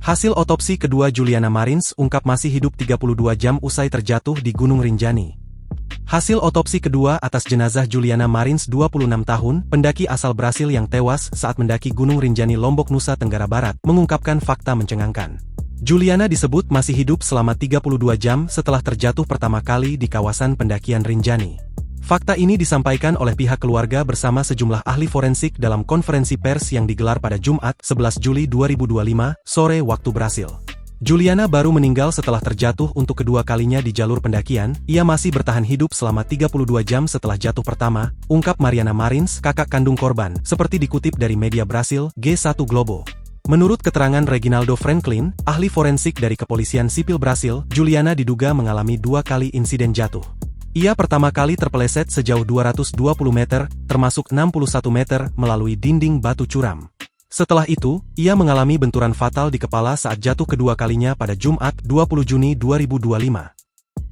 Hasil otopsi kedua Juliana Marins ungkap masih hidup 32 jam usai terjatuh di Gunung Rinjani. Hasil otopsi kedua atas jenazah Juliana Marins 26 tahun, pendaki asal Brasil yang tewas saat mendaki Gunung Rinjani Lombok, Nusa Tenggara Barat, mengungkapkan fakta mencengangkan. Juliana disebut masih hidup selama 32 jam setelah terjatuh pertama kali di kawasan pendakian Rinjani. Fakta ini disampaikan oleh pihak keluarga bersama sejumlah ahli forensik dalam konferensi pers yang digelar pada Jumat, 11 Juli 2025, sore waktu Brasil. Juliana baru meninggal setelah terjatuh untuk kedua kalinya di jalur pendakian. Ia masih bertahan hidup selama 32 jam setelah jatuh pertama, ungkap Mariana Marins, kakak kandung korban, seperti dikutip dari media Brasil, G1 Globo. Menurut keterangan Reginaldo Franklin, ahli forensik dari Kepolisian Sipil Brasil, Juliana diduga mengalami 2 kali insiden jatuh. Ia pertama kali terpeleset sejauh 220 meter, termasuk 61 meter, melalui dinding batu curam. Setelah itu, ia mengalami benturan fatal di kepala saat jatuh kedua kalinya pada Jumat, 20 Juni 2025.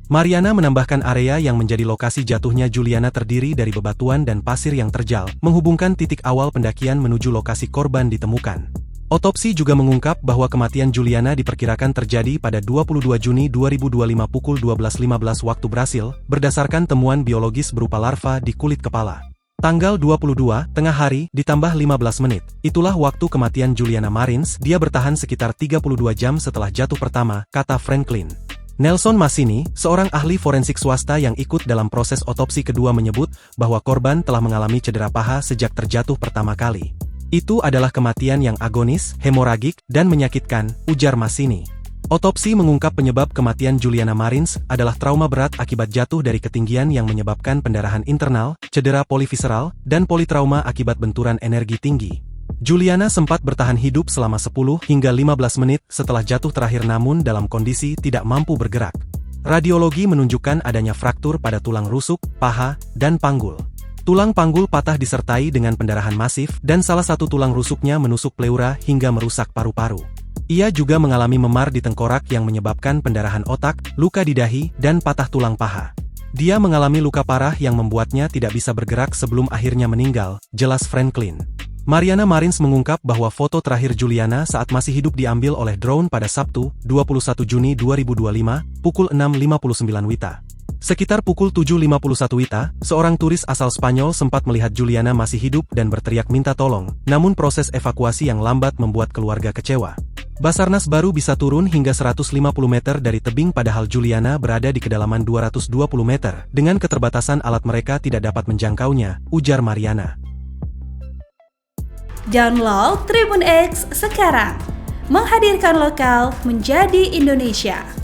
Mariana menambahkan area yang menjadi lokasi jatuhnya Juliana terdiri dari bebatuan dan pasir yang terjal, menghubungkan titik awal pendakian menuju lokasi korban ditemukan. Otopsi juga mengungkap bahwa kematian Juliana diperkirakan terjadi pada 22 Juni 2025 pukul 12.15 waktu Brasil, berdasarkan temuan biologis berupa larva di kulit kepala. Tanggal 22, tengah hari, ditambah 15 menit. Itulah waktu kematian Juliana Marins. Dia bertahan sekitar 32 jam setelah jatuh pertama, kata Franklin. Nelson Massini, seorang ahli forensik swasta yang ikut dalam proses otopsi kedua, menyebut bahwa korban telah mengalami cedera paha sejak terjatuh pertama kali. Itu adalah kematian yang agonis, hemoragik, dan menyakitkan, ujar Massini. Otopsi mengungkap penyebab kematian Juliana Marins adalah trauma berat akibat jatuh dari ketinggian yang menyebabkan pendarahan internal, cedera polivisceral, dan politrauma akibat benturan energi tinggi. Juliana sempat bertahan hidup selama 10 hingga 15 menit setelah jatuh terakhir, namun dalam kondisi tidak mampu bergerak. Radiologi menunjukkan adanya fraktur pada tulang rusuk, paha, dan panggul. Tulang panggul patah disertai dengan pendarahan masif, dan salah satu tulang rusuknya menusuk pleura hingga merusak paru-paru. Ia juga mengalami memar di tengkorak yang menyebabkan pendarahan otak, luka di dahi, dan patah tulang paha. Dia mengalami luka parah yang membuatnya tidak bisa bergerak sebelum akhirnya meninggal, jelas Franklin. Mariana Marins mengungkap bahwa foto terakhir Juliana saat masih hidup diambil oleh drone pada Sabtu, 21 Juni 2025, pukul 6.59 WITA. Sekitar pukul 7.51 WITA, seorang turis asal Spanyol sempat melihat Juliana masih hidup dan berteriak minta tolong, namun proses evakuasi yang lambat membuat keluarga kecewa. Basarnas baru bisa turun hingga 150 meter dari tebing padahal Juliana berada di kedalaman 220 meter. Dengan keterbatasan alat mereka tidak dapat menjangkaunya, ujar Mariana. Download Tribun X sekarang, menghadirkan lokal menjadi Indonesia.